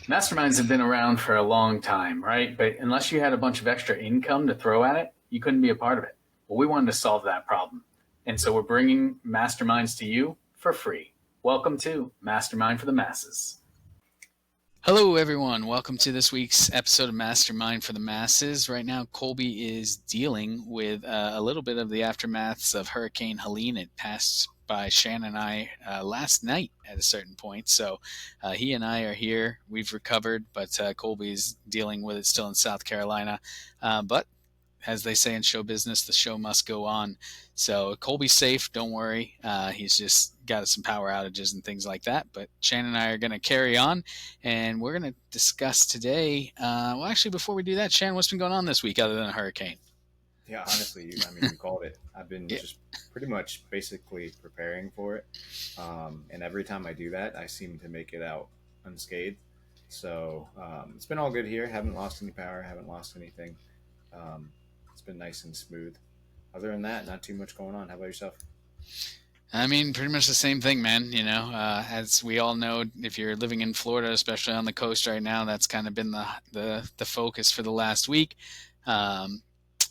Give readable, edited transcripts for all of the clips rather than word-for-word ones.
Masterminds have been around for a long time, right? But unless you had a bunch of extra income to throw at it, you couldn't be a part of it. Well, we wanted to solve that problem. And so we're bringing masterminds to you for free. Welcome to Mastermind for the Masses. Hello, everyone. Welcome to this week's episode of Mastermind for the Masses. Right now, Colby is dealing with a little bit of the aftermaths of Hurricane Helene. It passed by Shan and I last night at a certain point. So he and I are here. We've recovered, but Colby's dealing with it still in South Carolina. But as they say in show business, the show must go on. So Colby's safe. Don't worry. He's just got some power outages and things like that. But Shan and I are going to carry on, and we're going to discuss today. Well, actually, before we do that, Shan, what's been going on this week other than a hurricane? Yeah, honestly, you called it. I've been Yeah. just pretty much basically preparing for it. And every time I do that, I seem to make it out unscathed. So it's been all good here. Haven't lost any power, haven't lost anything. Um, it's been nice and smooth. Other than that, not too much going on. How about yourself? I mean, pretty much the same thing, man. As we all know, if you're living in Florida, especially on the coast right now, that's kind of been the focus for the last week. Um,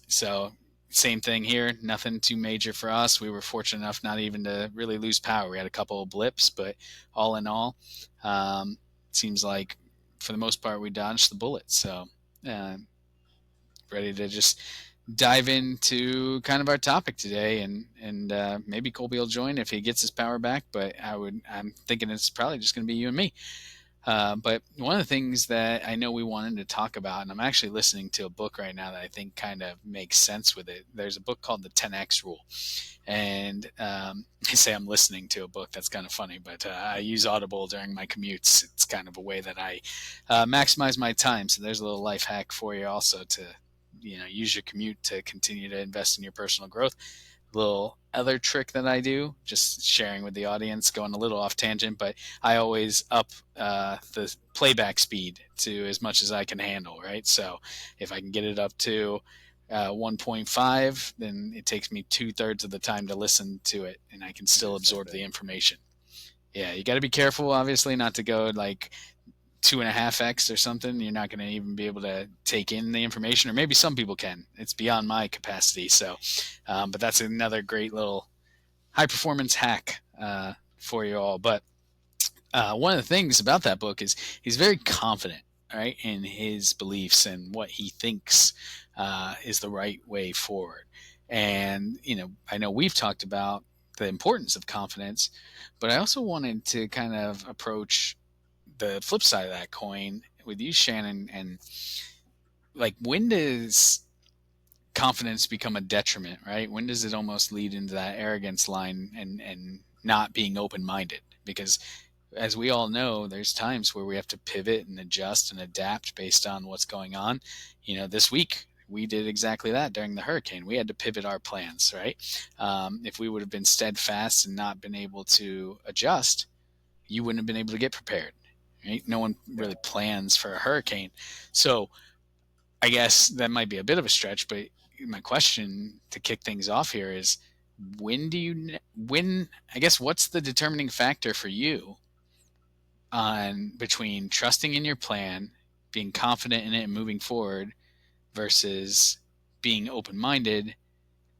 So same thing here. Nothing too major for us. We were fortunate enough not even to really lose power. We had a couple of blips, but all in all, it seems like for the most part we dodged the bullet. So uh, ready to just dive into kind of our topic today, and maybe Colby will join if he gets his power back. But I'm thinking it's probably just going to be you and me. But one of the things that I know we wanted to talk about, and I'm actually listening to a book right now that I think kind of makes sense with it. There's a book called the 10X Rule. And I say I'm listening to a book. That's kind of funny, but I use Audible during my commutes. It's kind of a way that I maximize my time. So there's a little life hack for you also to use your commute to continue to invest in your personal growth. Little other trick that I do, just sharing with the audience, going a little off tangent, but I always up the playback speed to as much as I can handle, right? So if I can get it up to 1.5, then it takes me 2/3 of the time to listen to it, and I can I do still the same absorb the thing. information. Yeah, you got to be careful, obviously, not to go like 2.5x or something. You're not going to even be able to take in the information, or maybe some people can. It's beyond my capacity. So, but that's another great little high performance hack for you all. But one of the things about that book is he's very confident, right, in his beliefs and what he thinks is the right way forward. And I know we've talked about the importance of confidence, but I also wanted to kind of approach the flip side of that coin with you, Shannon, and like when does confidence become a detriment, right? When does it almost lead into that arrogance line and not being open minded? Because as we all know, there's times where we have to pivot and adjust and adapt based on what's going on. This week we did exactly that during the hurricane. We had to pivot our plans, right? If we would have been steadfast and not been able to adjust, you wouldn't have been able to get prepared. Right? No one Yeah. really plans for a hurricane. So I guess that might be a bit of a stretch, but my question to kick things off here is when I guess what's the determining factor for you on between trusting in your plan, being confident in it and moving forward versus being open-minded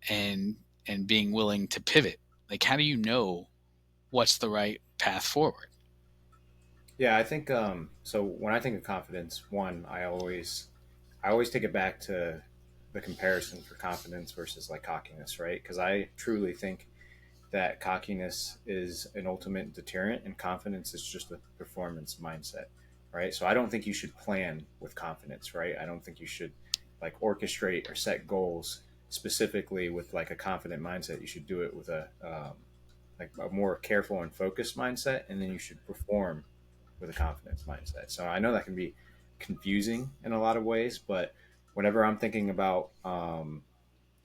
and being willing to pivot? Like how do you know what's the right path forward? Yeah, I think so when I think of confidence, one, I always take it back to the comparison for confidence versus like cockiness, right? Because I truly think that cockiness is an ultimate deterrent and confidence is just a performance mindset, right? So I don't think you should plan with confidence, right? I don't think you should like orchestrate or set goals specifically with like a confident mindset. You should do it with like a more careful and focused mindset, and then you should perform with a confidence mindset. So I know that can be confusing in a lot of ways, but whenever I'm thinking about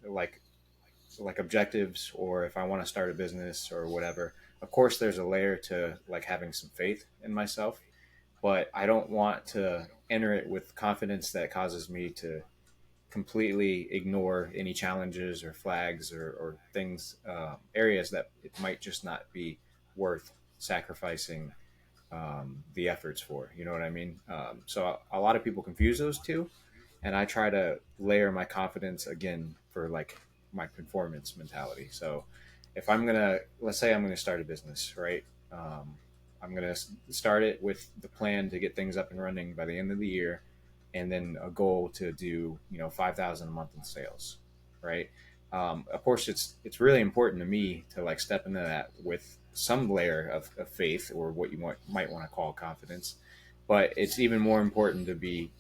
like objectives or if I want to start a business or whatever, of course there's a layer to like having some faith in myself, but I don't want to enter it with confidence that causes me to completely ignore any challenges or flags or things, areas that it might just not be worth sacrificing the efforts for. You know what I mean? So a lot of people confuse those two, and I try to layer my confidence again for like my performance mentality. So if I'm gonna, let's say I'm gonna start a business, right? Um, I'm gonna start it with the plan to get things up and running by the end of the year, and then a goal to do 5,000 a month in sales, right? Of course, it's really important to me to like step into that with some layer of faith, or what you might want to call confidence, but it's even more important to be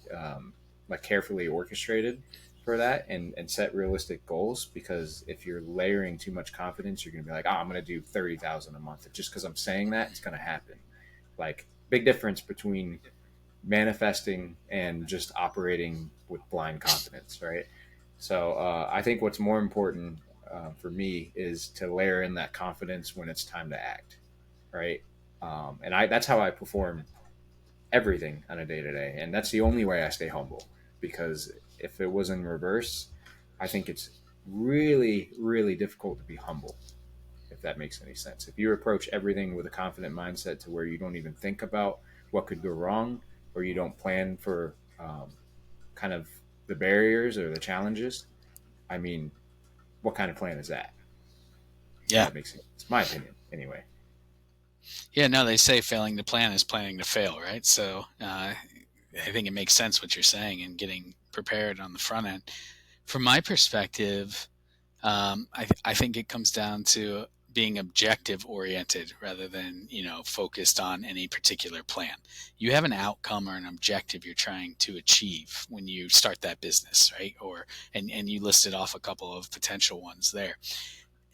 like carefully orchestrated for that, and set realistic goals, because if you're layering too much confidence, you're going to be like, oh, I'm going to do 30,000 a month just because I'm saying that it's going to happen. Like, big difference between manifesting and just operating with blind confidence, right? So I think what's more important for me is to layer in that confidence when it's time to act, right? And that's how I perform everything on a day to day, and that's the only way I stay humble. Because if it was in reverse, I think it's really, really difficult to be humble. If that makes any sense. If you approach everything with a confident mindset to where you don't even think about what could go wrong, or you don't plan for kind of the barriers or the challenges, I mean, what kind of plan is that? If Yeah. that makes sense. It's my opinion, anyway. Yeah, no, they say failing to plan is planning to fail, right? So I think it makes sense what you're saying and getting prepared on the front end. From my perspective, I think it comes down to being objective oriented rather than focused on any particular plan. You have an outcome or an objective you're trying to achieve when you start that business, right? And you listed off a couple of potential ones there.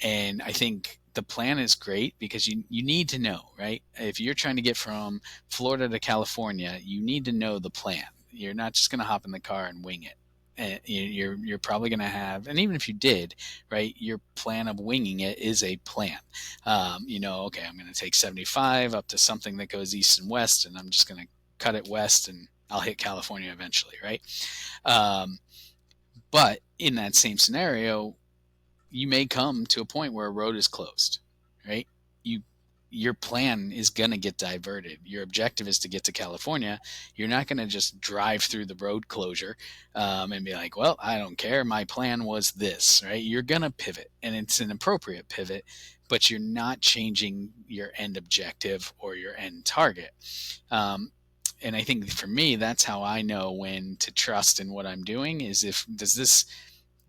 And I think the plan is great because you need to know, right? If you're trying to get from Florida to California, you need to know the plan. You're not just going to hop in the car and wing it. And you're probably going to have, and even if you did, right, your plan of winging it is a plan. Okay, I'm going to take 75 up to something that goes east and west, and I'm just going to cut it west, and I'll hit California eventually, right? Um, but in that same scenario, you may come to a point where a road is closed, right? You your plan is going to get diverted. Your objective is to get to California. You're not going to just drive through the road closure and be like, well, I don't care. My plan was this, right? You're going to pivot, and it's an appropriate pivot, but you're not changing your end objective or your end target. And I think for me, that's how I know when to trust in what I'm doing is does this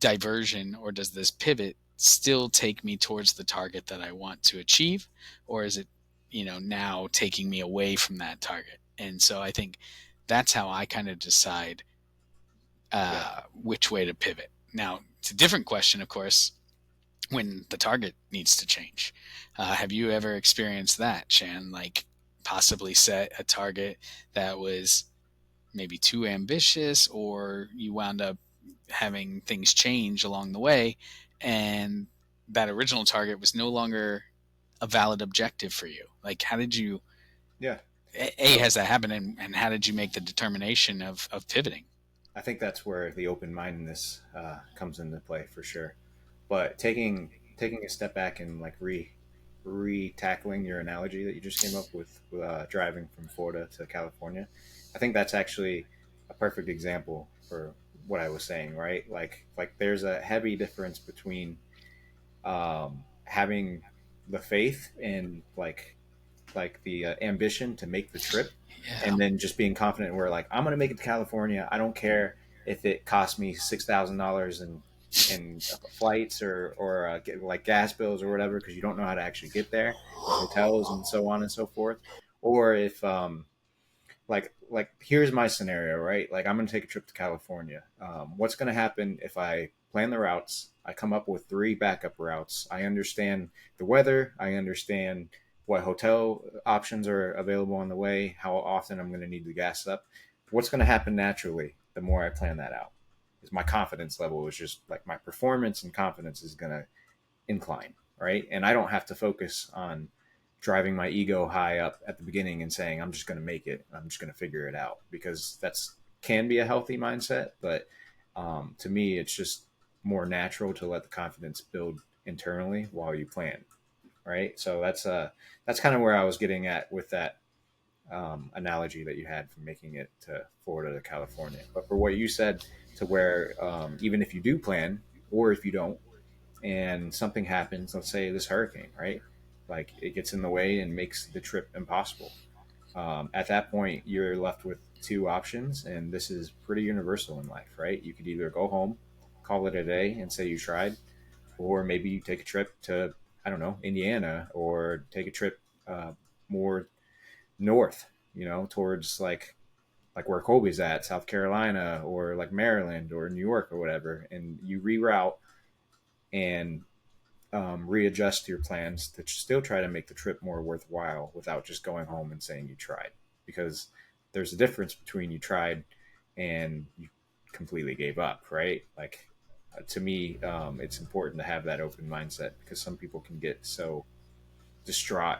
diversion or does this pivot still take me towards the target that I want to achieve, or is it now taking me away from that target? And so I think that's how I kind of decide Yeah. which way to pivot. Now it's a different question, of course, when the target needs to change. Have you ever experienced that, Shan? Like possibly set a target that was maybe too ambitious, or you wound up having things change along the way, and that original target was no longer a valid objective for you? Like, how did you, Yeah. has So that happened, and how did you make the determination of pivoting? I think that's where the open-mindedness comes into play for sure. But taking a step back and like re tackling your analogy that you just came up with driving from Florida to California, I think that's actually a perfect example for what I was saying. Right, like there's a heavy difference between having the faith and like the ambition to make the trip, Yeah. and then just being confident where like I'm gonna make it to California. I don't care if it costs me $6,000 in flights or like gas bills or whatever, because you don't know how to actually get there, or hotels and so on and so forth. Or if like here's my scenario, right? Like I'm gonna take a trip to California. What's gonna happen if I plan the routes? I come up with three backup routes. I understand the weather. I understand what hotel options are available on the way. How often I'm gonna need to gas up. What's gonna happen naturally the more I plan that out? Is my confidence level is just like my performance and confidence is gonna incline, right? And I don't have to focus on driving my ego high up at the beginning and saying I'm just going to make it, I'm just going to figure it out, because that's can be a healthy mindset. But to me, it's just more natural to let the confidence build internally while you plan, right? So that's kind of where I was getting at with that analogy that you had from making it to Florida to California. But for what you said, to where even if you do plan, or if you don't, and something happens, let's say this hurricane, right? Like it gets in the way and makes the trip impossible. At that point, you're left with two options, and this is pretty universal in life, right? You could either go home, call it a day, and say you tried, or maybe you take a trip to, I don't know, Indiana, or take a trip more north, towards like where Colby's at, South Carolina, or like Maryland or New York or whatever, and you reroute and readjust your plans to still try to make the trip more worthwhile without just going home and saying you tried. Because there's a difference between you tried and you completely gave up, right? Like, to me, it's important to have that open mindset, because some people can get so distraught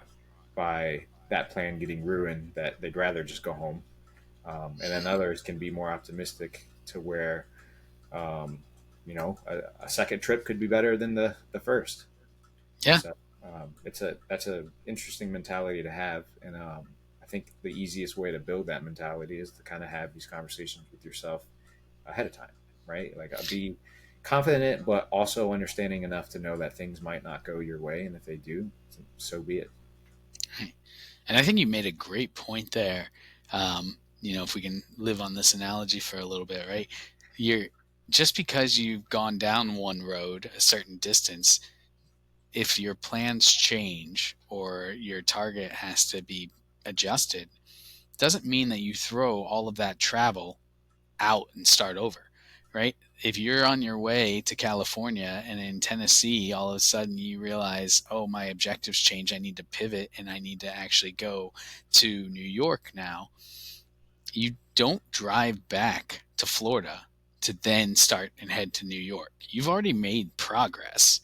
by that plan getting ruined that they'd rather just go home. And then others can be more optimistic to where, um, a second trip could be better than the first. Yeah. So that's a interesting mentality to have, and I think the easiest way to build that mentality is to kind of have these conversations with yourself ahead of time, right? Like, be confident, but also understanding enough to know that things might not go your way, and if they do, so be it. And I think you made a great point there. If we can live on this analogy for a little bit, right? You're just because you've gone down one road a certain distance, if your plans change or your target has to be adjusted, doesn't mean that you throw all of that travel out and start over, right? If you're on your way to California and in Tennessee, all of a sudden you realize, oh, my objectives change. I need to pivot and I need to actually go to New York now. You don't drive back to Florida to then start and head to New York. You've already made progress.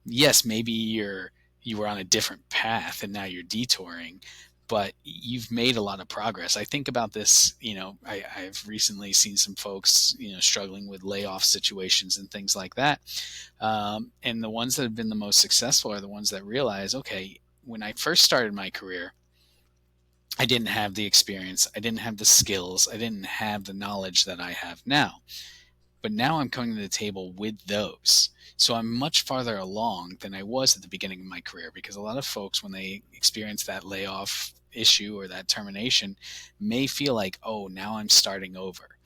Yes, maybe you were on a different path and now you're detouring, but you've made a lot of progress. I think about this, I've recently seen some folks, struggling with layoff situations and things like that. And the ones that have been the most successful are the ones that realize, okay, when I first started my career, I didn't have the experience, I didn't have the skills, I didn't have the knowledge that I have now. But now I'm coming to the table with those. So I'm much farther along than I was at the beginning of my career, because a lot of folks, when they experience that layoff issue or that termination, may feel like, oh, now I'm starting over.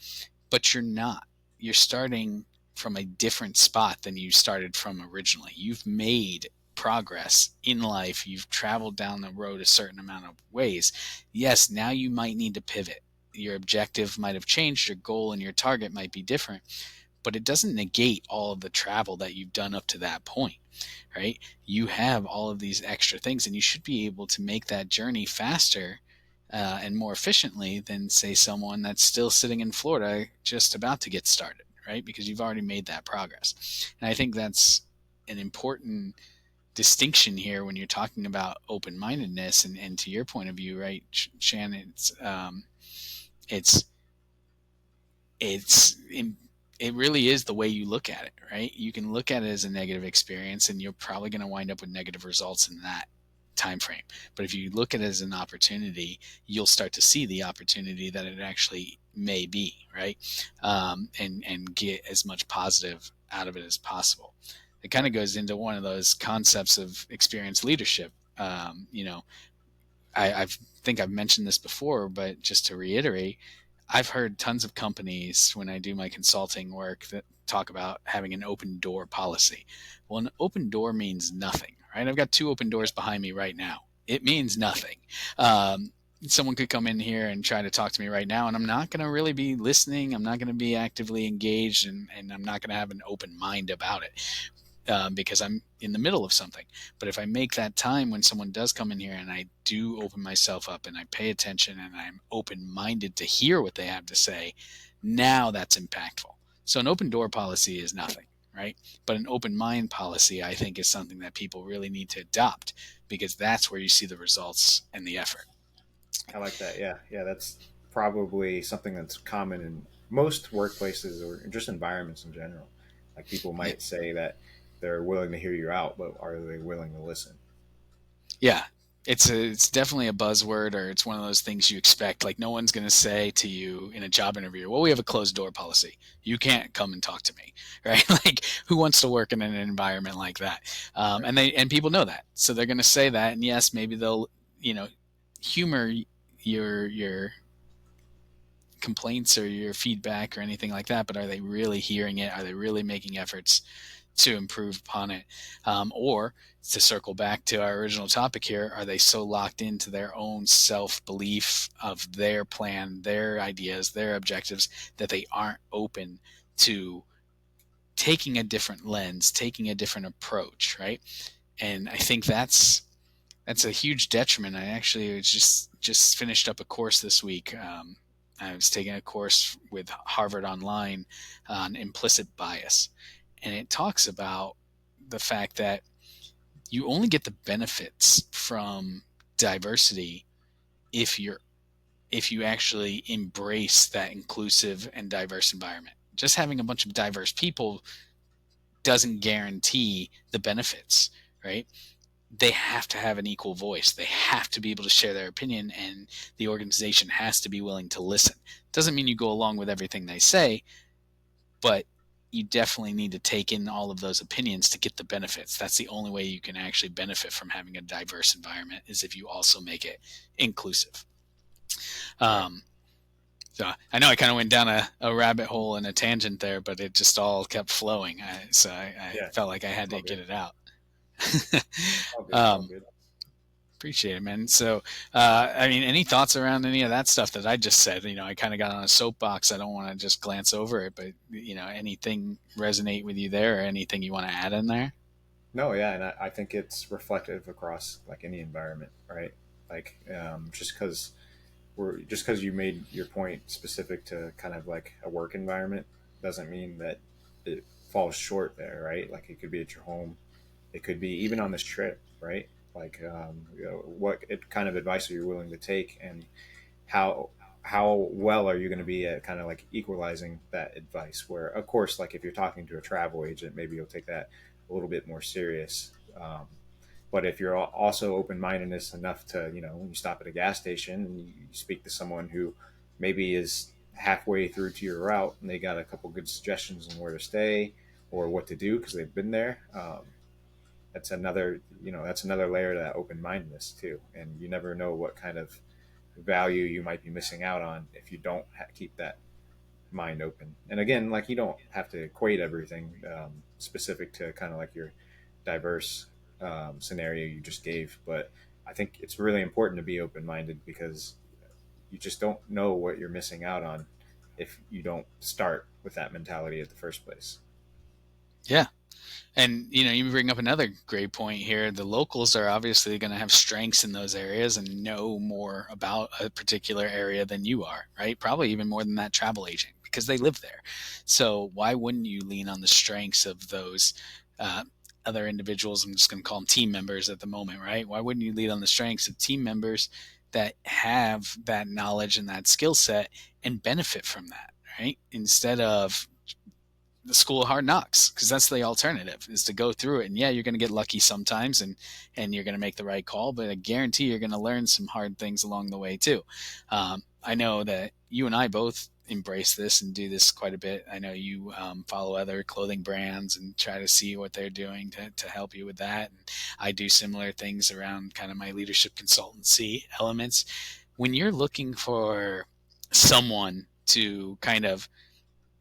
But you're not. You're starting from a different spot than you started from originally. You've made progress in life. You've traveled down the road a certain amount of ways. Yes, now you might need to pivot. Your objective might have changed, your goal and your target might be different, but it doesn't negate all of the travel that you've done up to that point, right? You have all of these extra things, and you should be able to make that journey faster and more efficiently than, say, someone that's still sitting in Florida just about to get started, right? Because you've already made that progress. And I think that's an important distinction here when you're talking about open-mindedness, and to your point of view, right, Shannon, it's it's it really is the way you look at it, right? You can look at it as a negative experience, and you're probably going to wind up with negative results in that time frame. But if you look at it as an opportunity, you'll start to see the opportunity that it actually may be, right? And get as much positive out of it as possible. It kind of goes into one of those concepts of experience leadership. I think I've mentioned this before, but just to reiterate, I've heard tons of companies when I do my consulting work that talk about having an open door policy. Well, an open door means nothing, right? I've got two open doors behind me right now. It means nothing. Someone could come in here and try to talk to me right now, and I'm not going to really be listening. I'm not going to be actively engaged, and I'm not going to have an open mind about it. Because I'm in the middle of something. But if I make that time when someone does come in here and I do open myself up and I pay attention and I'm open-minded to hear what they have to say, now that's impactful. So an open door policy is nothing, right? But an open mind policy, I think, is something that people really need to adopt, because that's where you see the results and the effort. I like that. Yeah, yeah, that's probably something that's common in most workplaces or just environments in general. Like, people Yeah. might say that they're willing to hear you out, but are they willing to listen? Yeah. it's definitely a buzzword, or it's one of those things you expect. Like no one's going to say to you in a job interview, "Well, we have a closed door policy. You can't come and talk to me," right? Like who wants to work in an environment like that? Right. And people know that, so they're going to say that. And yes, maybe they'll humor your complaints or your feedback or anything like that. But are they really hearing it? Are they really making efforts to improve upon it? Or to circle back to our original topic here, are they so locked into their own self belief of their plan, their ideas, their objectives, that they aren't open to taking a different lens, taking a different approach, right? And I think that's a huge detriment. I actually just finished up a course this week. I was taking a course with Harvard Online on implicit bias, and it talks about the fact that you only get the benefits from diversity if you actually embrace that inclusive and diverse environment. Just having a bunch of diverse people doesn't guarantee the benefits, right? They have to have an equal voice. They have to be able to share their opinion, and the organization has to be willing to listen. Doesn't mean you go along with everything they say, but you definitely need to take in all of those opinions to get the benefits. That's the only way you can actually benefit from having a diverse environment, is if you also make it inclusive. Right. Um, so I know I kind of went down a rabbit hole and a tangent there, but it just all kept flowing. I Yeah. felt like I had All to good. get it out. All good. All um, good. Appreciate it, man. So, I mean, any thoughts around any of that stuff that I just said? I kind of got on a soapbox. I don't want to just glance over it, but anything resonate with you there, or anything you want to add in there? No, yeah, and I think it's reflective across like any environment, right? Like just because you made your point specific to kind of like a work environment doesn't mean that it falls short there, right? Like it could be at your home, it could be even on this trip, right? Like kind of advice are you willing to take, and how how well are you going to be at kind of like equalizing that advice? Where of course, like if you're talking to a travel agent, maybe you'll take that a little bit more serious. But if you're also open-mindedness enough to, when you stop at a gas station and you speak to someone who maybe is halfway through to your route and they got a couple good suggestions on where to stay or what to do because they've been there, that's another layer to that open-mindedness too. And you never know what kind of value you might be missing out on if you don't keep that mind open. And again, like you don't have to equate everything specific to kind of like your diverse scenario you just gave, but I think it's really important to be open minded because you just don't know what you're missing out on if you don't start with that mentality at the first place. Yeah. And you bring up another great point here. The locals are obviously going to have strengths in those areas and know more about a particular area than you are, right? Probably even more than that travel agent, because they live there. So why wouldn't you lean on the strengths of those uh, other individuals? I'm just going to call them team members at the moment, right? Why wouldn't you lean on the strengths of team members that have that knowledge and that skill set and benefit from that, right? Instead of the school of hard knocks, because that's the alternative, is to go through it. And yeah, you're going to get lucky sometimes, and you're going to make the right call, but I guarantee you're going to learn some hard things along the way too. I know that you and I both embrace this and do this quite a bit. I know you follow other clothing brands and try to see what they're doing to help you with that, and I do similar things around kind of my leadership consultancy elements. When you're looking for someone to kind of,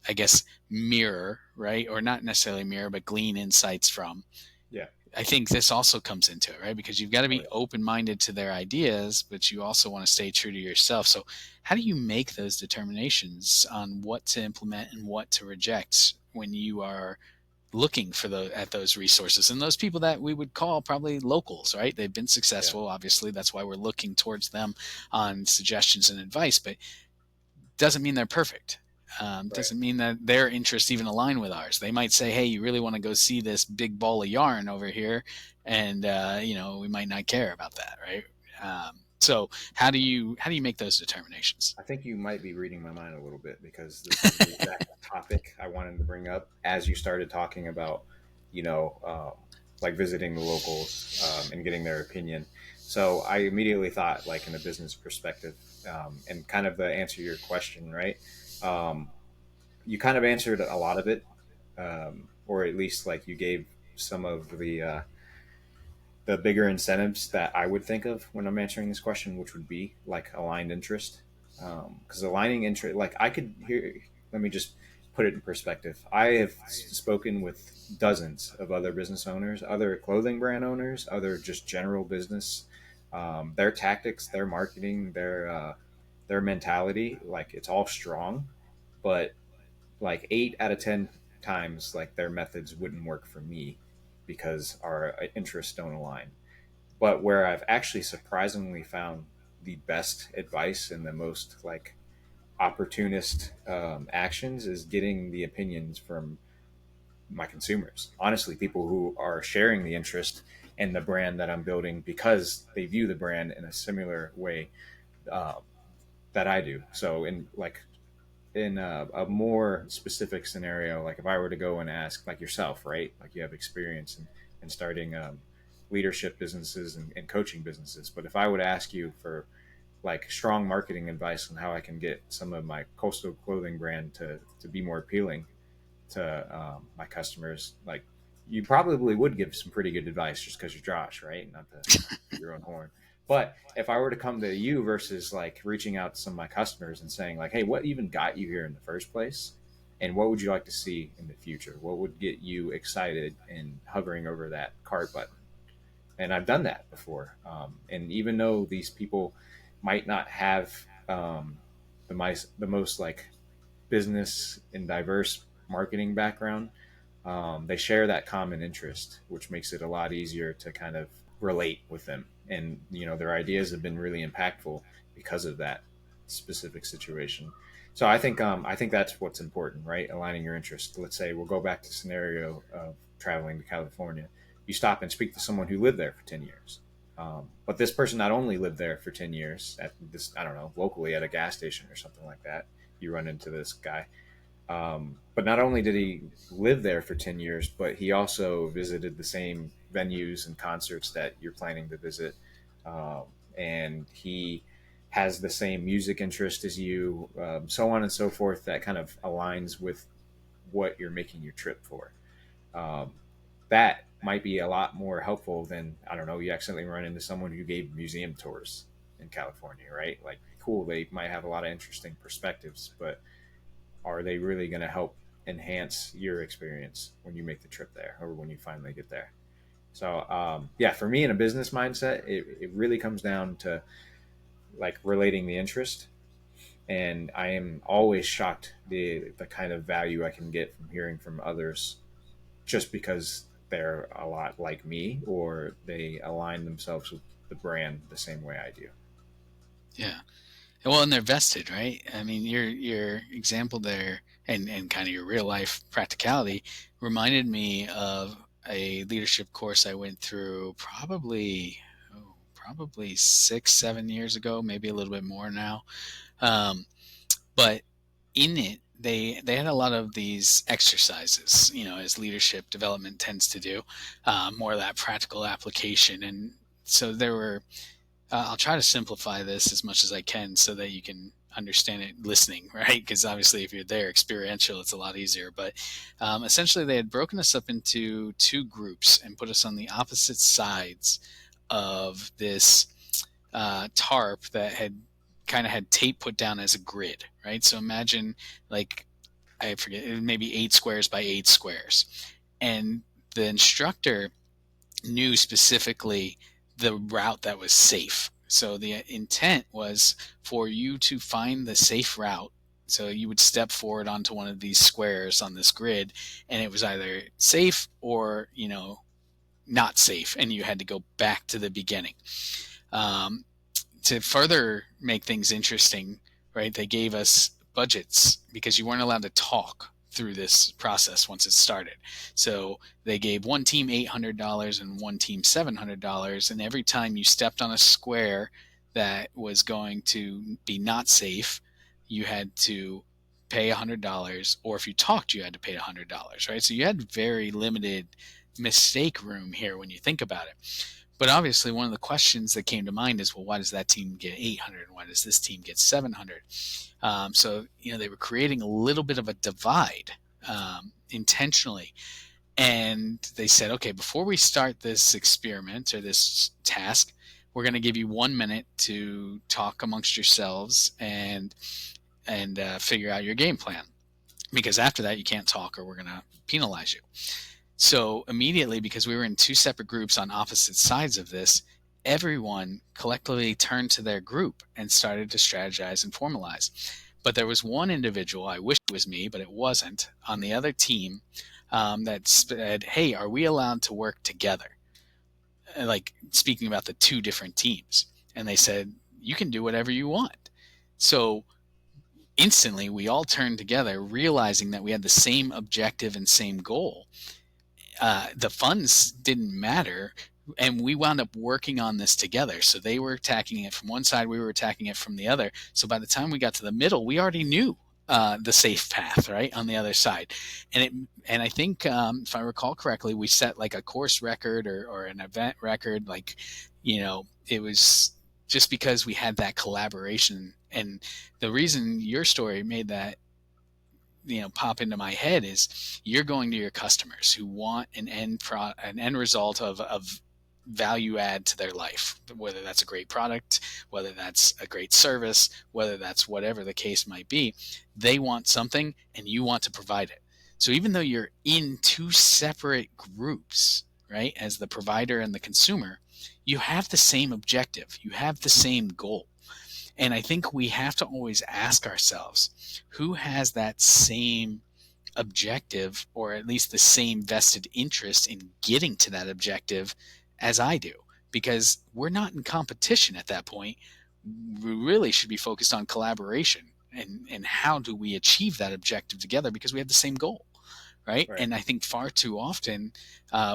I guess, mirror, right? Or not necessarily mirror, but glean insights from. Yeah. I think this also comes into it, right? Because you've got to Oh be yeah. open minded to their ideas, but you also want to stay true to yourself. So, how do you make those determinations on what to implement and what to reject when you are looking for at those resources and those people that we would call probably locals, right? They've been Yeah. successful, obviously. That's why we're looking towards them on suggestions and advice, but doesn't mean they're perfect. Right. Doesn't mean that their interests even align with ours. They might say, "Hey, you really want to go see this big ball of yarn over here," and we might not care about that, right? So how do you make those determinations? I think you might be reading my mind a little bit because this is the exact topic I wanted to bring up as you started talking about, you know, like visiting the locals and getting their opinion. So I immediately thought like in a business perspective, and kind of the answer to your question, right? Um, you kind of answered a lot of it, or at least like you gave some of the bigger incentives that I would think of when I'm answering this question, which would be like aligned interest. Because aligning interest, like I could hear, let me just put it in perspective. I have spoken with dozens of other business owners, other clothing brand owners, other just general business. Their tactics, their marketing, their mentality, like it's all strong, but like 8 out of 10 times, like their methods wouldn't work for me because our interests don't align. But where I've actually surprisingly found the best advice and the most like opportunist actions is getting the opinions from my consumers. Honestly, people who are sharing the interest in the brand that I'm building because they view the brand in a similar way uh, that I do. So, in a more specific scenario, like if I were to go and ask, like yourself, right? Like you have experience in starting leadership businesses and coaching businesses. But if I would ask you for like strong marketing advice on how I can get some of my coastal clothing brand to be more appealing to my customers, like you probably would give some pretty good advice just because you're Josh, right? Not to toot your own horn. But if I were to come to you versus like reaching out to some of my customers and saying like, hey, what even got you here in the first place? And what would you like to see in the future? What would get you excited and hovering over that cart button? And I've done that before. And even though these people might not have the most like business and diverse marketing background, they share that common interest, which makes it a lot easier to kind of relate with them. And you know, their ideas have been really impactful because of that specific situation. So I think that's what's important, right? Aligning your interest. Let's say we'll go back to the scenario of traveling to California. You stop and speak to someone who lived there for 10 years. But this person not only lived there for 10 years at this, I don't know, locally at a gas station or something like that. You run into this guy, but not only did he live there for 10 years, but he also visited the same venues and concerts that you're planning to visit. Um, and he has the same music interest as you, so on and so forth, that kind of aligns with what you're making your trip for. Um, that might be a lot more helpful than, I don't know, you accidentally run into someone who gave museum tours in California, right? Like, cool, they might have a lot of interesting perspectives, but are they really going to help enhance your experience when you make the trip there or when you finally get there? So, yeah, for me in a business mindset, it really comes down to like relating the interest. And I am always shocked the kind of value I can get from hearing from others just because they're a lot like me or they align themselves with the brand the same way I do. Yeah. Well, and they're vested, right? I mean, your example there and kind of your real life practicality reminded me of a leadership course I went through probably 6, 7 years ago, maybe a little bit more now. Um, but in it, they had a lot of these exercises, as leadership development tends to do, more of that practical application. And so there were I'll try to simplify this as much as I can so that you can understand it listening, right? Because obviously, if you're there experiential, it's a lot easier. But essentially, they had broken us up into two groups and put us on the opposite sides of this tarp that had kind of had tape put down as a grid, right? So imagine like I forget, maybe 8 squares by 8 squares, and the instructor knew specifically the route that was safe. So the intent was for you to find the safe route. So you would step forward onto one of these squares on this grid, and it was either safe or, not safe, and you had to go back to the beginning. Um, to further make things interesting, right, they gave us budgets because you weren't allowed to talk through this process once it started. So they gave one team $800 and one team $700. And every time you stepped on a square that was going to be not safe, you had to pay $100. Or if you talked, you had to pay $100, right? So you had very limited mistake room here when you think about it. But obviously, one of the questions that came to mind is, well, why does that team get 800 and why does this team get 700? So, they were creating a little bit of a divide intentionally. And they said, okay, before we start this experiment or this task, we're going to give you 1 minute to talk amongst yourselves and figure out your game plan. Because after that, you can't talk or we're going to penalize you. So immediately, because we were in two separate groups on opposite sides of this, everyone collectively turned to their group and started to strategize and formalize. But there was one individual, I wish it was me, but it wasn't, on the other team that said, hey, are we allowed to work together? Like speaking about the two different teams. And they said, you can do whatever you want. So instantly, we all turned together, realizing that we had the same objective and same goal. The funds didn't matter, and we wound up working on this together. So they were attacking it from one side, we were attacking it from the other. So by the time we got to the middle, we already knew the safe path, right, on the other side. And I think, if I recall correctly, we set like a course record or an event record. Like, it was just because we had that collaboration. And the reason your story made that pop into my head is you're going to your customers who want an end result of value add to their life, whether that's a great product, whether that's a great service, whether that's whatever the case might be. They want something and you want to provide it. So even though you're in two separate groups, right, as the provider and the consumer, you have the same objective, you have the same goal. And I think we have to always ask ourselves, who has that same objective, or at least the same vested interest in getting to that objective as I do? Because we're not in competition at that point. We really should be focused on collaboration and how do we achieve that objective together, because we have the same goal. Right? And I think far too often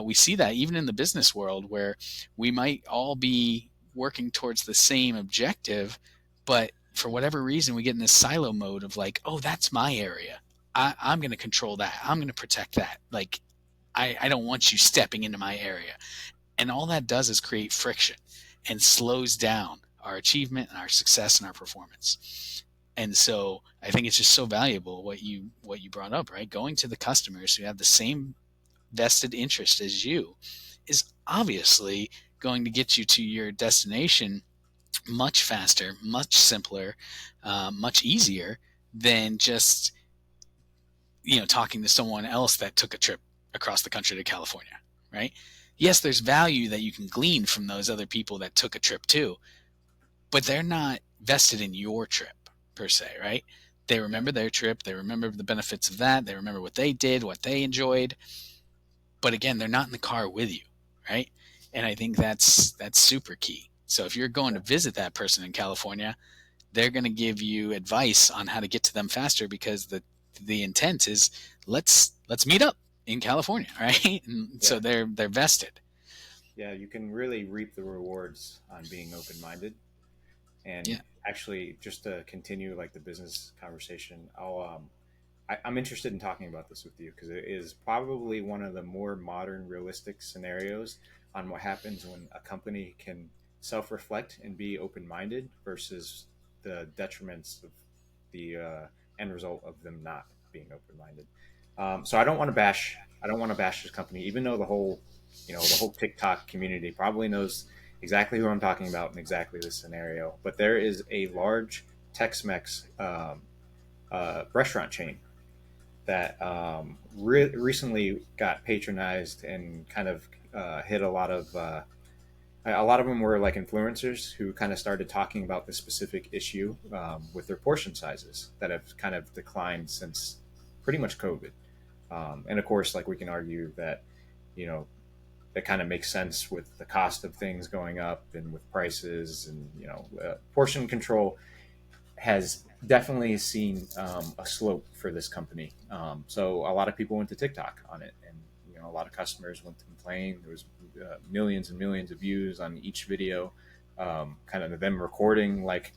we see that even in the business world, where we might all be working towards the same objective, but for whatever reason, we get in this silo mode of like, oh, that's my area. I'm going to control that. I'm going to protect that. Like, I don't want you stepping into my area. And all that does is create friction and slows down our achievement and our success and our performance. And so I think it's just so valuable what you brought up, right? Going to the customers who have the same vested interest as you is obviously going to get you to your destination much faster, much simpler, much easier than just talking to someone else that took a trip across the country to California, right? Yes, there's value that you can glean from those other people that took a trip too, but they're not vested in your trip per se, right? They remember their trip, they remember the benefits of that, they remember what they did, what they enjoyed, but again, they're not in the car with you, right? And I think that's super key. So if you're going to visit that person in California, they're going to give you advice on how to get to them faster, because the intent is let's meet up in California, right? And so they're vested. Yeah, you can really reap the rewards on being open-minded. And actually, just to continue like the business conversation, I'm interested in talking about this with you because it is probably one of the more modern, realistic scenarios on what happens when a company can self-reflect and be open-minded versus the detriments of the end result of them not being open-minded. So I don't want to bash. I don't want to bash this company, even though the whole TikTok community probably knows exactly who I'm talking about in exactly this scenario. But there is a large Tex-Mex restaurant chain that recently got patronized and kind of hit a lot of them were like influencers who kind of started talking about this specific issue with their portion sizes that have kind of declined since pretty much COVID. And of course, like we can argue that, that kind of makes sense with the cost of things going up and with prices and, portion control has definitely seen a slope for this company. So a lot of people went to TikTok on it, and a lot of customers went to complain. There was millions and millions of views on each video, kind of them recording like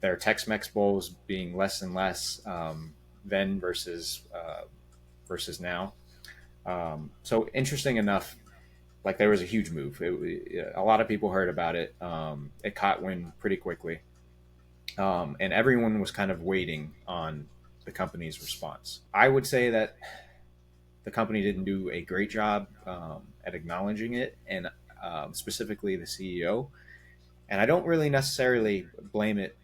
their Tex-Mex bowls being less and less then versus now. So interesting enough, like there was a huge move. A lot of people heard about it. It caught wind pretty quickly, and everyone was kind of waiting on the company's response. I would say that the company didn't do a great job at acknowledging it, and specifically the CEO. And I don't really necessarily blame it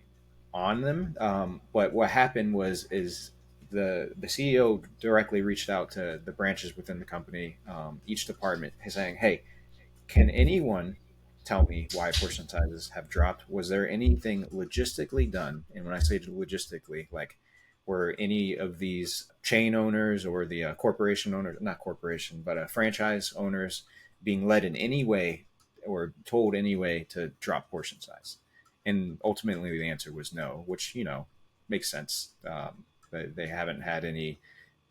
on them. But what happened was is the CEO directly reached out to the branches within the company, each department, saying, "Hey, can anyone tell me why portion sizes have dropped? Was there anything logistically done?" And when I say logistically, like were any of these chain owners or the corporation owners, not corporation, but franchise owners being led in any way or told any way to drop portion size? And ultimately the answer was no, which, makes sense. They haven't had any,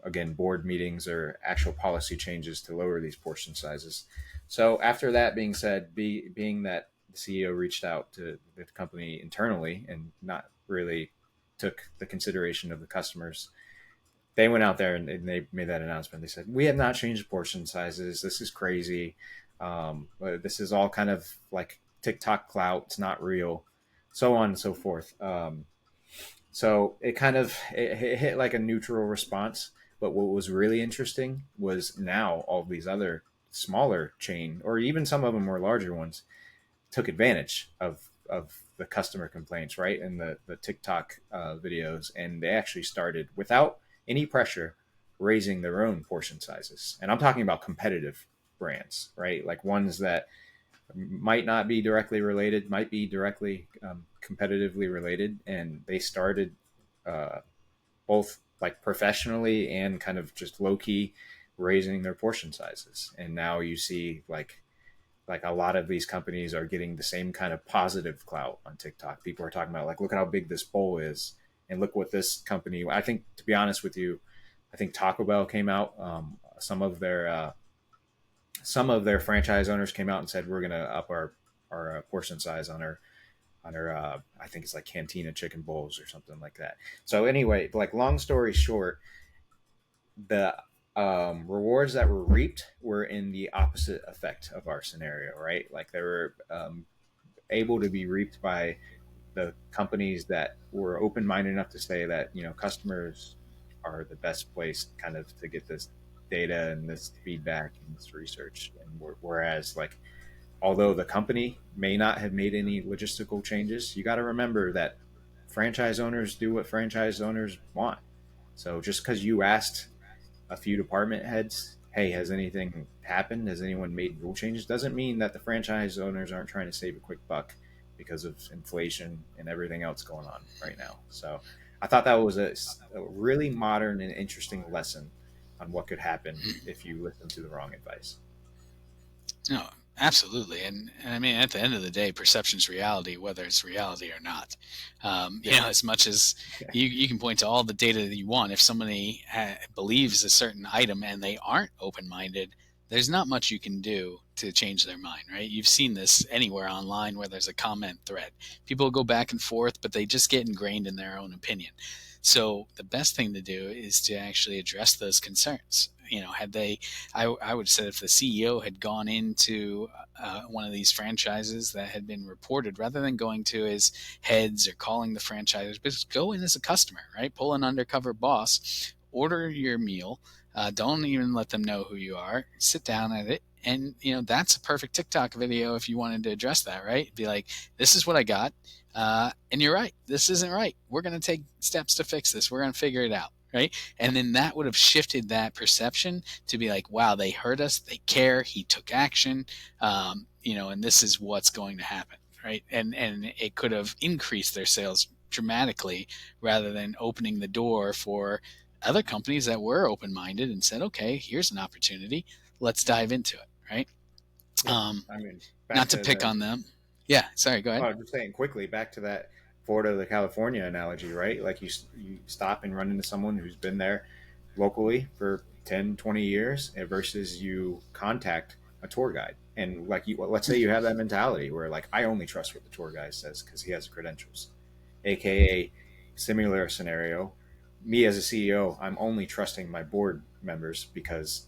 again, board meetings or actual policy changes to lower these portion sizes. So after that being said, being that the CEO reached out to the company internally and not really took the consideration of the customers, they went out there and they made that announcement. They said, "We have not changed portion sizes. This is crazy. This is all kind of like TikTok clout. It's not real," so on and so forth. So it hit like a neutral response. But what was really interesting was now all these other smaller chain, or even some of them were larger ones, took advantage of the customer complaints, right, and the TikTok videos, and they actually started without any pressure raising their own portion sizes. And I'm talking about competitive brands, right, like ones that might not be directly related, might be directly competitively related, and they started uh, both like professionally and kind of just low key raising their portion sizes. And now you see like a lot of these companies are getting the same kind of positive clout on TikTok. People are talking about like, look at how big this bowl is, and look what this company. I think, to be honest with you, I think Taco Bell came out. Some of their franchise owners came out and said we're going to up our portion size on our I think it's like Cantina chicken bowls or something like that. So anyway, like long story short, the rewards that were reaped were in the opposite effect of our scenario, right? Like they were able to be reaped by the companies that were open minded enough to say that customers are the best place kind of to get this data and this feedback and this research. And whereas like although the company may not have made any logistical changes, you got to remember that franchise owners do what franchise owners want. So just because you asked a few department heads, "Hey, has anything happened? Has anyone made rule changes?" doesn't mean that the franchise owners aren't trying to save a quick buck because of inflation and everything else going on right now. So I thought that was a really modern and interesting lesson on what could happen if you listen to the wrong advice. No, absolutely. And I mean, at the end of the day, perception's reality, whether it's reality or not. Yeah. As much as you can point to all the data that you want, if somebody believes a certain item and they aren't open minded, there's not much you can do to change their mind, right? You've seen this anywhere online where there's a comment thread. People go back and forth, but they just get ingrained in their own opinion. So the best thing to do is to actually address those concerns. Had they I would say if the CEO had gone into one of these franchises that had been reported, rather than going to his heads or calling the franchisers, but just go in as a customer, right? Pull an undercover boss, order your meal. Don't even let them know who you are. Sit down at it. And, that's a perfect TikTok video if you wanted to address that, right? Be like, this is what I got. And you're right. This isn't right. We're going to take steps to fix this. We're going to figure it out. Right. And then that would have shifted that perception to be like, wow, they heard us. They care. He took action. And this is what's going to happen. Right. And it could have increased their sales dramatically rather than opening the door for other companies that were open minded and said, okay, here's an opportunity. Let's dive into it. Right. Yeah. I mean, back Not to to pick the on them. Yeah. Sorry. Go ahead. Oh, just saying quickly back to that Florida to California analogy, right? Like you stop and run into someone who's been there locally for 10, 20 years versus you contact a tour guide. And like let's say you have that mentality where like I only trust what the tour guide says because he has the credentials, aka similar scenario. Me as a CEO, I'm only trusting my board members because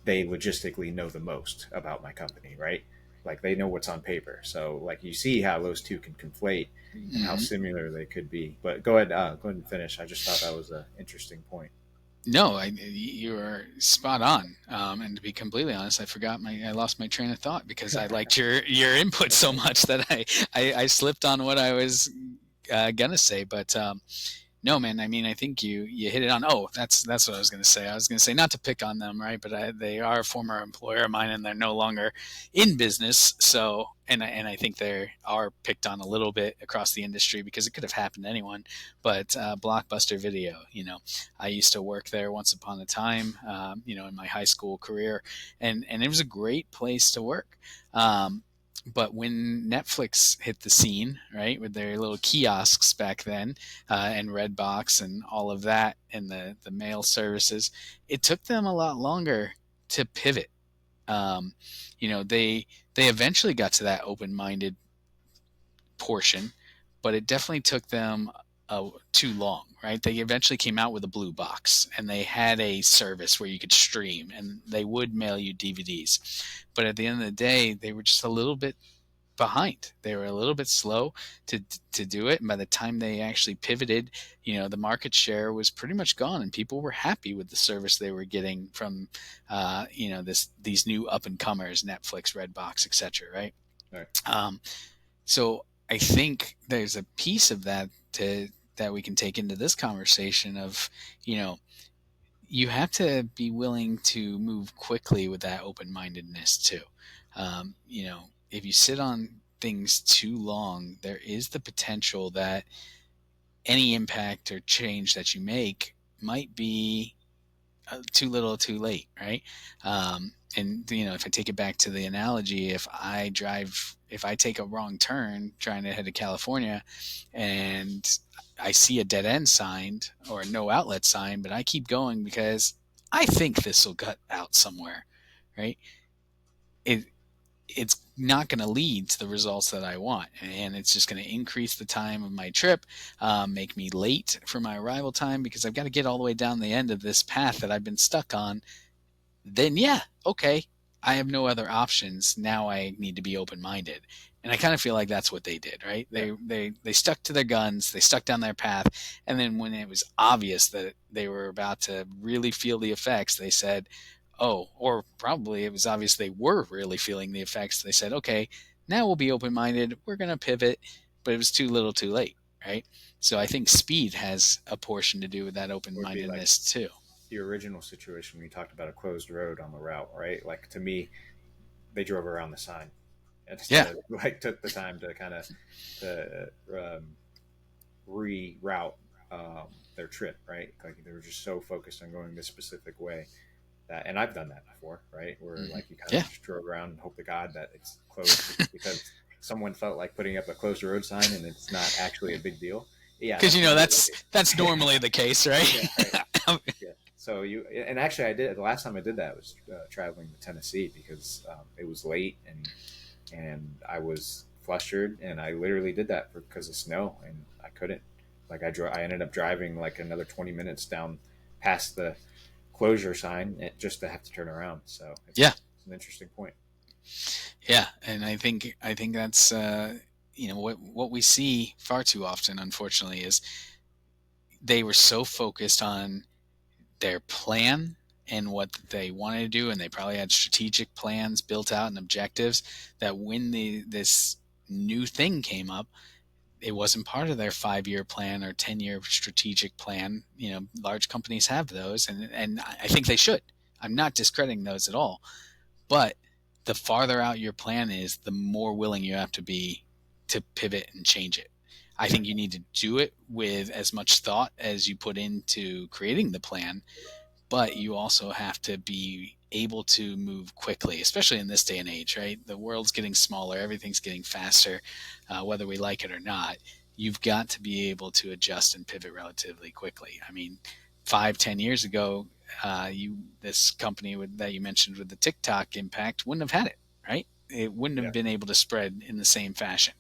they logistically know the most about my company, right? Like they know what's on paper. So like you see how those two can conflate and how Mhm. similar they could be. But go ahead and finish. I just thought that was an interesting point. No, you are spot on. And to be completely honest, I lost my train of thought because I liked your input so much that I slipped on what I was gonna say. But no, man. I mean, I think you hit it on. Oh, that's what I was going to say. I was going to say not to pick on them, right? But they are a former employer of mine, and they're no longer in business. So, and I think they are picked on a little bit across the industry because it could have happened to anyone. But Blockbuster Video, I used to work there once upon a time, in my high school career, and it was a great place to work. But when Netflix hit the scene, right, with their little kiosks back then, and Redbox and all of that, and the mail services, it took them a lot longer to pivot. Um, they eventually got to that open-minded portion, but it definitely took them too long, right? They eventually came out with a blue box, and they had a service where you could stream, and they would mail you DVDs. But at the end of the day, they were just a little bit behind. They were a little bit slow to do it, and by the time they actually pivoted, the market share was pretty much gone, and people were happy with the service they were getting from, these new up and comers, Netflix, Redbox, etc. Right? All right. So I think there's a piece of that we can take into this conversation of, you know, you have to be willing to move quickly with that open-mindedness too. If you sit on things too long, there is the potential that any impact or change that you make might be too little, too late, right? And if I take it back to the analogy, if I take a wrong turn trying to head to California, and I see a dead end sign or a no outlet sign, but I keep going because I think this will cut out somewhere, right? It it's not going to lead to the results that I want, and it's just going to increase the time of my trip, make me late for my arrival time because I've got to get all the way down the end of this path that I've been stuck on. Then yeah, okay, I have no other options. Now I need to be open-minded. And I kind of feel like that's what they did, right? Yeah. They stuck to their guns, they stuck down their path, and then when it was obvious that they were about to really feel the effects, they said, "Oh," or probably it was obvious they were really feeling the effects. They said, "Okay, now we'll be open-minded. We're going to pivot," but it was too little, too late, right? So I think speed has a portion to do with that Would be like open-mindedness too. your original situation when you talked about a closed road on the route, right? Like to me, they drove around the sign instead Yeah. of like took the time to kind of to reroute their trip, right? Like they were just so focused on going this specific way that, and I've done that before, right? Where Mhm. like you kind Yeah. of just drove around and hope to God that it's closed because someone felt like putting up a closed road sign and it's not actually a big deal. Yeah, Because that's normally the that's case. normally the case, right? Yeah, right. Yeah. So and actually I did the last time I did that was traveling to Tennessee because it was late and I was flustered and I literally did that because of snow and I couldn't like I ended up driving like another 20 minutes down past the closure sign just to have to turn around. So Yeah, it's an interesting point. yeah, and I think that's what we see far too often, unfortunately, is they were so focused on their plan and what they wanted to do, and they probably had strategic plans built out and objectives that when this new thing came up, it wasn't part of their 5-year plan or 10-year strategic plan. Large companies have those, and I think they should. I'm not discrediting those at all, but the farther out your plan is, the more willing you have to be to pivot and change it. I think you need to do it with as much thought as you put into creating the plan, but you also have to be able to move quickly, especially in this day and age, right? The world's getting smaller, everything's getting faster, whether we like it or not. You've got to be able to adjust and pivot relatively quickly. I mean, 5, 10 years ago, this company that you mentioned with the TikTok impact wouldn't have had it, right? It wouldn't Yeah. have been able to spread in the same fashion.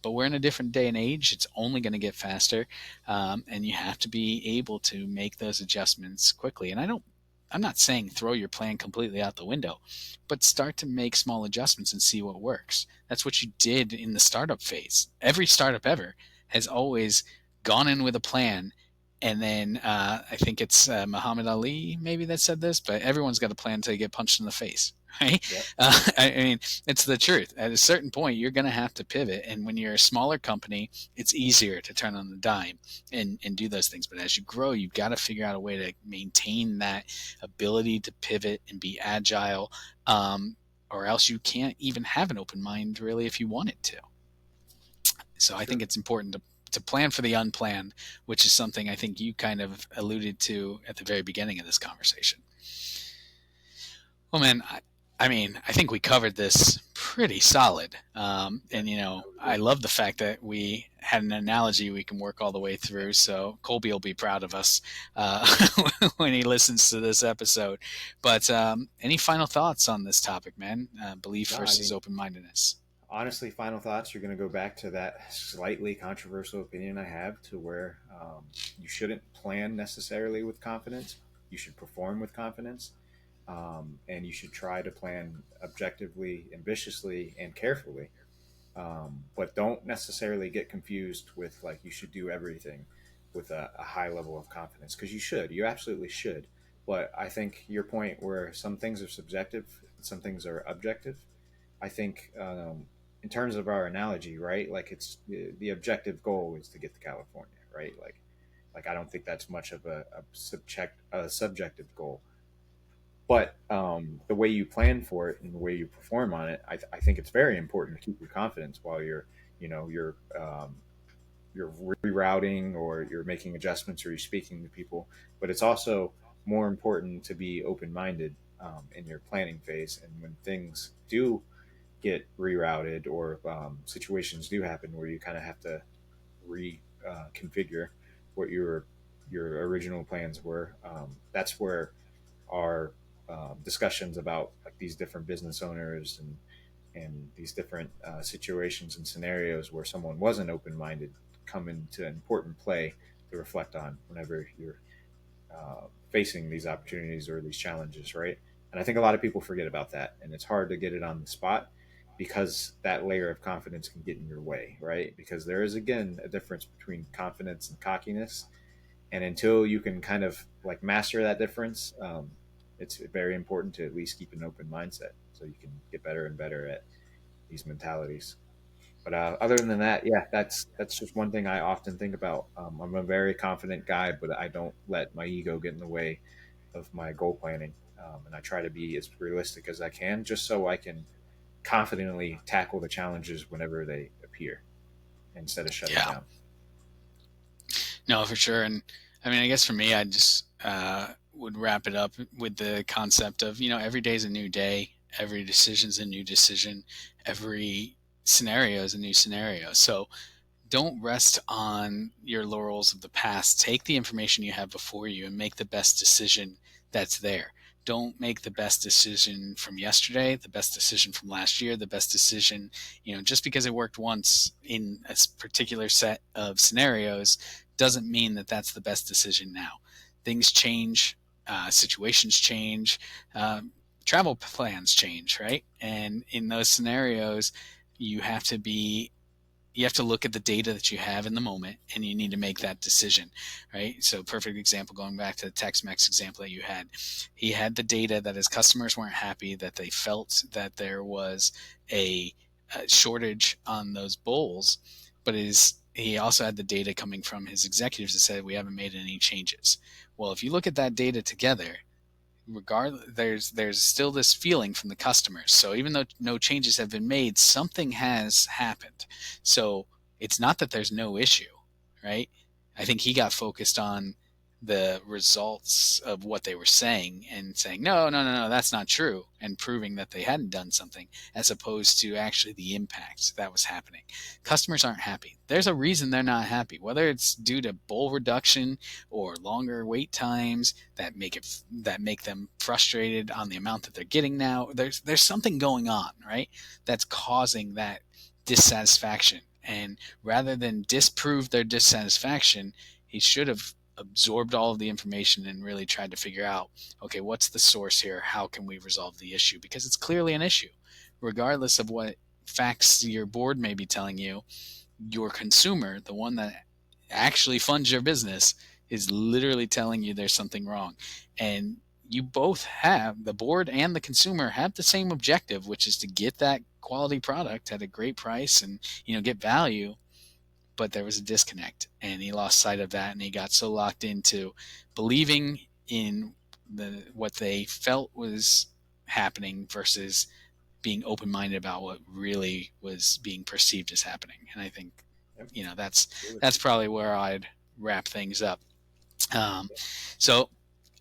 But we're in a different day and age. It's only going to get faster, and you have to be able to make those adjustments quickly. And I'm not saying throw your plan completely out the window, but start to make small adjustments and see what works. That's what you did in the startup phase. Every startup ever has always gone in with a plan. And then I think it's Muhammad Ali maybe that said this, but everyone's got a plan to get punched in the face, right? Yep. I mean, it's the truth. At a certain point, you're going to have to pivot. And when you're a smaller company, it's easier to turn on the dime and do those things. But as you grow, you've got to figure out a way to maintain that ability to pivot and be agile, or else you can't even have an open mind really if you wanted to. So I think it's important to plan for the unplanned, which is something I think you kind of alluded to at the very beginning of this conversation. Well, man, I mean, I think we covered this pretty solid. And, you know, I love the fact that we had an analogy we can work all the way through. So Colby will be proud of us when he listens to this episode. But any final thoughts on this topic, man? Belief versus open-mindedness. Honestly, final thoughts, you're going to go back to that slightly controversial opinion I have, to where you shouldn't plan necessarily with confidence. You should perform with confidence. And you should try to plan objectively, ambitiously, and carefully. But don't necessarily get confused with like you should do everything with a high level of confidence, because you absolutely should. But I think your point where some things are subjective, some things are objective. I think in terms of our analogy, right? Like it's the objective goal is to get to California, right? Like I don't think that's much of a subjective goal. But the way you plan for it and the way you perform on it, I think it's very important to keep your confidence while you're rerouting or you're making adjustments or you're speaking to people. But it's also more important to be open-minded in your planning phase. And when things do get rerouted or situations do happen where you kind of have to reconfigure what your original plans were, that's where our discussions about like these different business owners and these different situations and scenarios where someone wasn't open-minded come into important play to reflect on whenever you're facing these opportunities or these challenges, right? And I think a lot of people forget about that, and it's hard to get it on the spot because that layer of confidence can get in your way, right? Because there is again a difference between confidence and cockiness, and until you can kind of like master that difference, it's very important to at least keep an open mindset so you can get better and better at these mentalities. But other than that, yeah, that's just one thing I often think about. I'm a very confident guy, but I don't let my ego get in the way of my goal planning, and I try to be as realistic as I can, just so I can confidently tackle the challenges whenever they appear, instead of shutting down. No, for sure. And I mean, I guess for me, I just would wrap it up with the concept of, you know, every day is a new day. Every decision is a new decision. Every scenario is a new scenario. So don't rest on your laurels of the past. Take the information you have before you and make the best decision that's there. Don't make the best decision from yesterday, the best decision from last year, the best decision, you know, just because it worked once in a particular set of scenarios doesn't mean that that's the best decision now. Things change, situations change, travel plans change, right? And in those scenarios, you have to look at the data that you have in the moment, and you need to make that decision, right? So perfect example, going back to the Tex-Mex example that you had, he had the data that his customers weren't happy, that they felt that there was a shortage on those bowls, but he also had the data coming from his executives that said, we haven't made any changes. Well, if you look at that data together, there's still this feeling from the customers. So even though no changes have been made, something has happened. So it's not that there's no issue, right? I think he got focused on the results of what they were saying and saying, no, that's not true, and proving that they hadn't done something, as opposed to actually the impact that was happening. Customers aren't happy. There's a reason they're not happy, whether it's due to bowl reduction or longer wait times that make them frustrated on the amount that they're getting now. There's something going on, right? That's causing that dissatisfaction. And rather than disprove their dissatisfaction, he should have absorbed all of the information and really tried to figure out, okay, what's the source here? How can we resolve the issue? Because it's clearly an issue. Regardless of what facts your board may be telling you, your consumer, the one that actually funds your business, is literally telling you there's something wrong. And you both have, the board and the consumer have the same objective, which is to get that quality product at a great price and, get value. But there was a disconnect, and he lost sight of that, and he got so locked into believing in what they felt was happening versus being open-minded about what really was being perceived as happening. And I think, that's probably where I'd wrap things up. So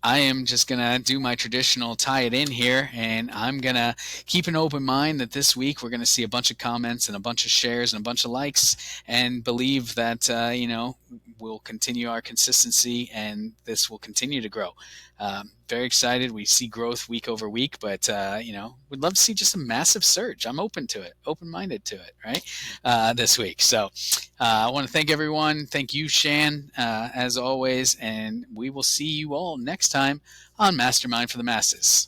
I am just going to do my traditional tie it in here, and I'm going to keep an open mind that this week we're going to see a bunch of comments and a bunch of shares and a bunch of likes, and believe that, we'll continue our consistency and this will continue to grow. Very excited. We see growth week over week, but, we'd love to see just a massive surge. I'm open to it, open-minded to it, right? This week. So I want to thank everyone. Thank you, Shan, as always, and we will see you all next time on Mastermind for the Masses.